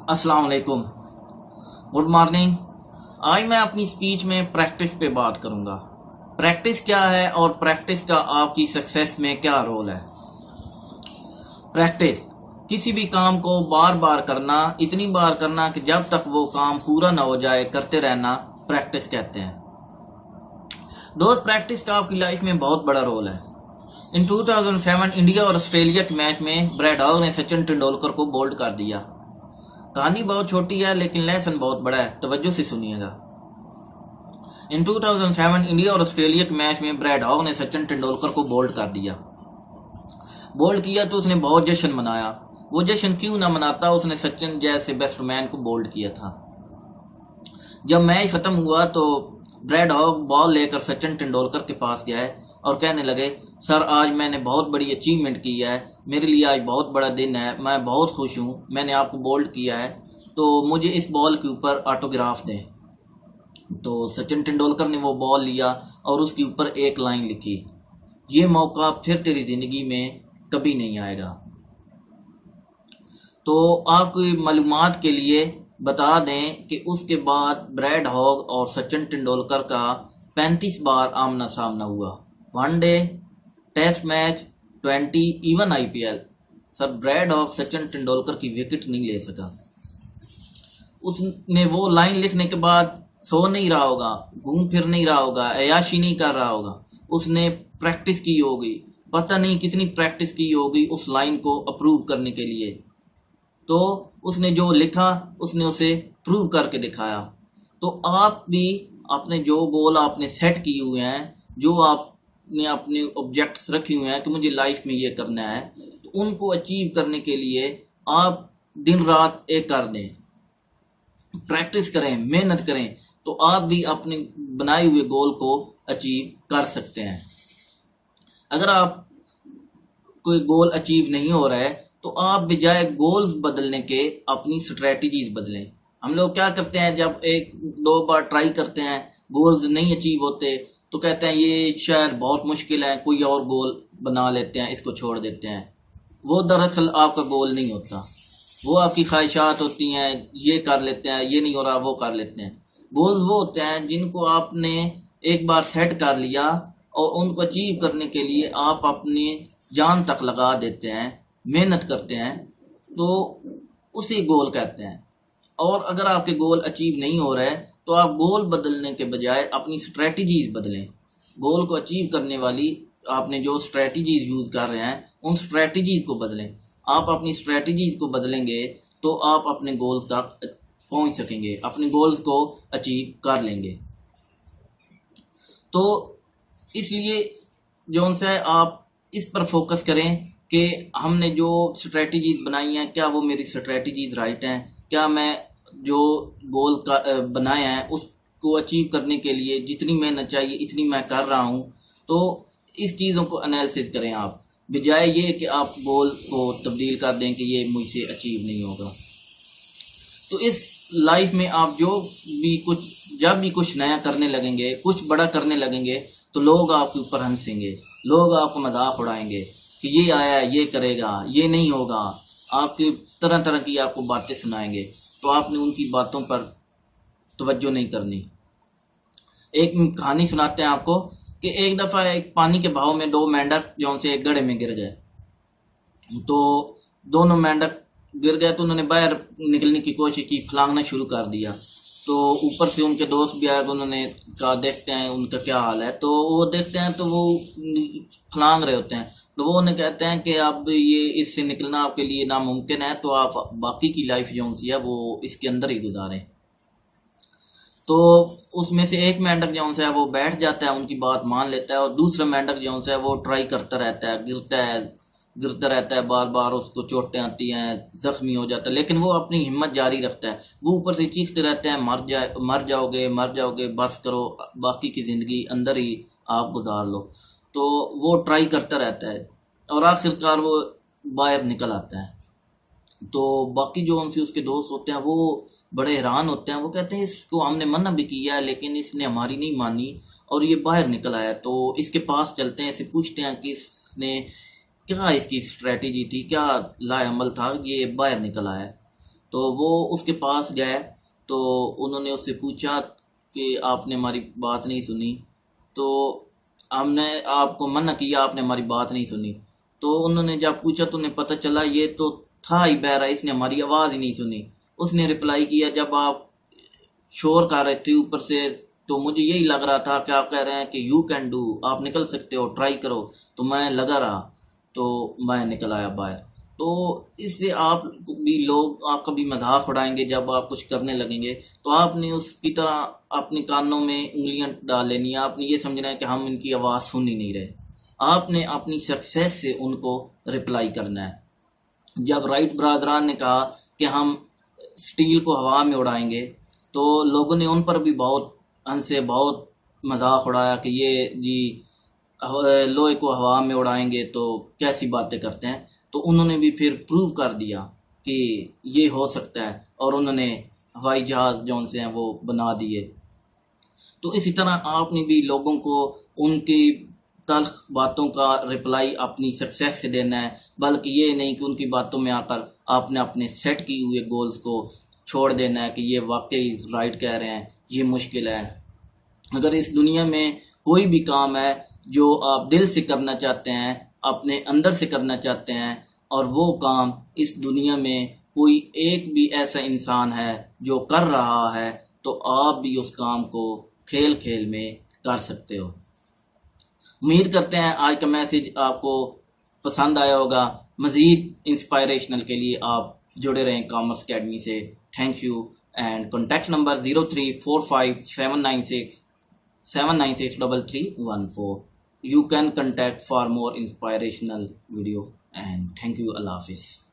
अस्सलाम वालेकुम। Good morning. आज मैं अपनी स्पीच में प्रैक्टिस पे बात करूंगा। प्रैक्टिस क्या है और प्रैक्टिस का आपकी सक्सेस में क्या रोल है। प्रैक्टिस किसी भी काम को बार बार करना, इतनी बार करना कि जब तक वो काम पूरा ना हो जाए करते रहना, प्रैक्टिस कहते हैं। दोस्त, प्रैक्टिस का आपकी लाइफ में बहुत बड़ा रोल है। इन 2007 इंडिया और ऑस्ट्रेलिया के मैच में ब्रैड हॉग ने सचिन तेंदुलकर को बोल्ड कर दिया। कहानी बहुत छोटी है लेकिन लेसन बहुत बड़ा है, तवज्जो से सुनिएगा। इन 2007 इंडिया और ऑस्ट्रेलिया के मैच में ब्रैड हॉग ने सचिन तेंदुलकर को बोल्ड कर दिया। बोल्ड किया तो उसने बहुत जश्न मनाया। वो जश्न क्यों ना मनाता, उसने सचिन जैसे बैट्समैन को बोल्ड किया था। जब मैच खत्म हुआ तो ब्रैड हॉग बॉल लेकर सचिन तेंदुलकर के पास गया और कहने लगे, सर आज मैंने बहुत बड़ी अचीवमेंट की है, मेरे लिए आज बहुत बड़ा दिन है, मैं बहुत खुश हूँ, मैंने आपको बोल्ड किया है तो मुझे इस बॉल के ऊपर ऑटोग्राफ दें। तो सचिन तेंदुलकर ने वो बॉल लिया और उसके ऊपर एक लाइन लिखी, ये मौका फिर तेरी जिंदगी में कभी नहीं आएगा। तो आपकी मालूमात के लिए बता दें कि उसके बाद ब्रैड हॉग और सचिन तेंदुलकर का 35 बार आमना सामना हुआ। One day, test match, 20, even IPL. Sir Brad Hogg Sachin Tendulkar की विकेट नहीं ले सका। उसने वो लाइन लिखने के बाद सो नहीं रहा होगा, घूम फिर नहीं रहा होगा, अयाशी नहीं कर रहा होगा, उसने प्रैक्टिस की होगी, पता नहीं कितनी प्रैक्टिस की होगी उस लाइन को अप्रूव करने के लिए। तो उसने जो लिखा उसने उसे प्रूव करके दिखाया। तो आप भी अपने जो गोल आपने सेट किए हुए हैं, जो आपने अपने ऑब्जेक्ट्स रखे हुए हैं कि मुझे लाइफ में ये करना है, तो उनको अचीव करने के लिए आप दिन रात एक कर दें, प्रैक्टिस करें, मेहनत करें, तो आप भी अपने बनाए हुए गोल को अचीव कर सकते हैं। अगर आप कोई गोल अचीव नहीं हो रहा है तो आप बजाय गोल्स बदलने के अपनी स्ट्रेटजीज बदलें। हम लोग क्या करते हैं, जब एक दो बार ट्राई करते हैं, गोल्स नहीं अचीव होते तो कहते हैं ये शायद बहुत मुश्किल है, कोई और गोल बना लेते हैं, इसको छोड़ देते हैं। वो दरअसल आपका गोल नहीं होता, वो आपकी ख्वाहिशात होती हैं, ये कर लेते हैं, ये नहीं हो रहा वो कर लेते हैं। गोल्स वो होते हैं जिनको आपने एक बार सेट कर लिया और उनको अचीव करने के लिए आप अपनी जान तक लगा देते हैं, मेहनत करते हैं, तो उसी गोल कहते हैं। और अगर आपके गोल अचीव नहीं हो रहे तो आप गोल बदलने के बजाय अपनी स्ट्रेटजीज बदलें। गोल को अचीव करने वाली आपने जो स्ट्रेटजीज यूज कर रहे हैं उन स्ट्रेटजीज को बदलें। आप अपनी स्ट्रेटजीज को बदलेंगे तो आप अपने गोल्स तक पहुंच सकेंगे, अपने गोल्स को अचीव कर लेंगे। तो इसलिए जो उनसे आप इस पर फोकस करें कि हमने जो स्ट्रेटजीज बनाई हैं, क्या वो मेरी स्ट्रेटजीज राइट हैं, क्या मैं जो गोल का बनाए हैं उसको अचीव करने के लिए जितनी मेहनत चाहिए इतनी मैं कर रहा हूं। तो इस चीज़ों को एनालिसिस करें आप, बजाय ये कि आप गोल को तब्दील कर दें कि ये मुझसे अचीव नहीं होगा। तो इस लाइफ में आप जब भी कुछ नया करने लगेंगे, कुछ बड़ा करने लगेंगे, तो लोग आपके ऊपर हंसेंगे, लोग आपको मजाक उड़ाएंगे कि ये आया, ये करेगा, ये नहीं होगा, आपकी तरह तरह की आपको बातें सुनाएंगे। तो आपने उनकी बातों पर तवज्जो नहीं करनी। एक कहानी सुनाते हैं आपको कि एक दफा एक पानी के बहाव में दो मेंढक जो से एक गड्ढे में गिर गए। तो दोनों मेंढक गिर गए तो उन्होंने बाहर निकलने की कोशिश की, फलांगना शुरू कर दिया। तो ऊपर से उनके दोस्त भी आए तो उन्होंने कहा देखते हैं उनका क्या हाल है। तो वो देखते हैं तो वो फलांग रहे होते हैं। तो वो उन्हें कहते हैं कि अब ये इससे निकलना आपके लिए नामुमकिन है, तो आप बाकी की लाइफ जो सी है वो इसके अंदर ही गुजारें। तो उसमें से एक मेंढक जो है वो बैठ जाता है, उनकी बात मान लेता है, और दूसरा मेंढक जो है वो ट्राई करता रहता है, गिरता रहता है, बार बार उसको चोटें आती हैं, जख्मी हो जाता है, लेकिन वो अपनी हिम्मत जारी रखता है। वो ऊपर से चीखते रहते हैं, मर जाओगे, बस करो, बाकी की जिंदगी अंदर ही आप गुजार लो। तो वो ट्राई करता रहता है और आखिरकार वो बाहर निकल आता है। तो बाकी जो उनसे उसके दोस्त होते हैं वो बड़े हैरान होते हैं। वो कहते हैं इसको हमने मना भी किया है लेकिन इसने हमारी नहीं मानी और ये बाहर निकल आया। तो इसके पास चलते हैं, इसे पूछते हैं कि इसने क्या, इसकी स्ट्रेटेजी थी, क्या लाएअमल था, ये बाहर निकल आया। तो वो उसके पास गए, तो उन्होंने उससे पूछा कि आपने हमारी बात नहीं सुनी, तो हमने आपको मना किया, आपने हमारी बात नहीं सुनी। तो उन्होंने जब पूछा तो उन्हें पता चला ये तो था ही बहरा, इसने हमारी आवाज़ ही नहीं सुनी। उसने रिप्लाई किया, जब आप शोर कर रहे थे ऊपर से तो मुझे यही लग रहा था कि आप कह रहे हैं कि यू कैन डू, आप निकल सकते हो, ट्राई करो। तो मैं लगा रहा, तो मैं निकल आया बाहर। तो इससे आप भी, लोग आपका भी मजाक उड़ाएंगे जब आप कुछ करने लगेंगे, तो आपने उसकी तरह अपने कानों में उंगलियां डाल लेनी है। आपने ये समझना है कि हम इनकी आवाज़ सुन ही नहीं रहे। आपने अपनी सक्सेस से उनको रिप्लाई करना है। जब राइट ब्रादरान ने कहा कि हम स्टील को हवा में उड़ाएंगे, तो लोगों ने उन पर भी बहुत हमसे बहुत मजाक उड़ाया कि ये जी लोहे को हवा में उड़ाएंगे तो कैसी बातें करते हैं। तो उन्होंने भी फिर प्रूव कर दिया कि ये हो सकता है, और उन्होंने हवाई जहाज जो से हैं वो बना दिए। तो इसी तरह आपने भी लोगों को उनकी तल्ख बातों का रिप्लाई अपनी सक्सेस से देना है, बल्कि ये नहीं कि उनकी बातों में आकर आपने अपने सेट किए हुए गोल्स को छोड़ देना है कि ये वाकई राइट कह रहे हैं, ये मुश्किल है। अगर इस दुनिया में कोई भी काम है जो आप दिल से करना चाहते हैं, अपने अंदर से करना चाहते हैं, और वो काम इस दुनिया में कोई एक भी ऐसा इंसान है जो कर रहा है, तो आप भी उस काम को खेल खेल में कर सकते हो। उम्मीद करते हैं आज का मैसेज आपको पसंद आया होगा। मज़ीद इंस्पायरेशनल के लिए आप जुड़े रहें कॉमर्स अकेडमी से। Thank you. And contact number 03457967963314. You can contact for more inspirational video, and thank you. Allah Hafiz.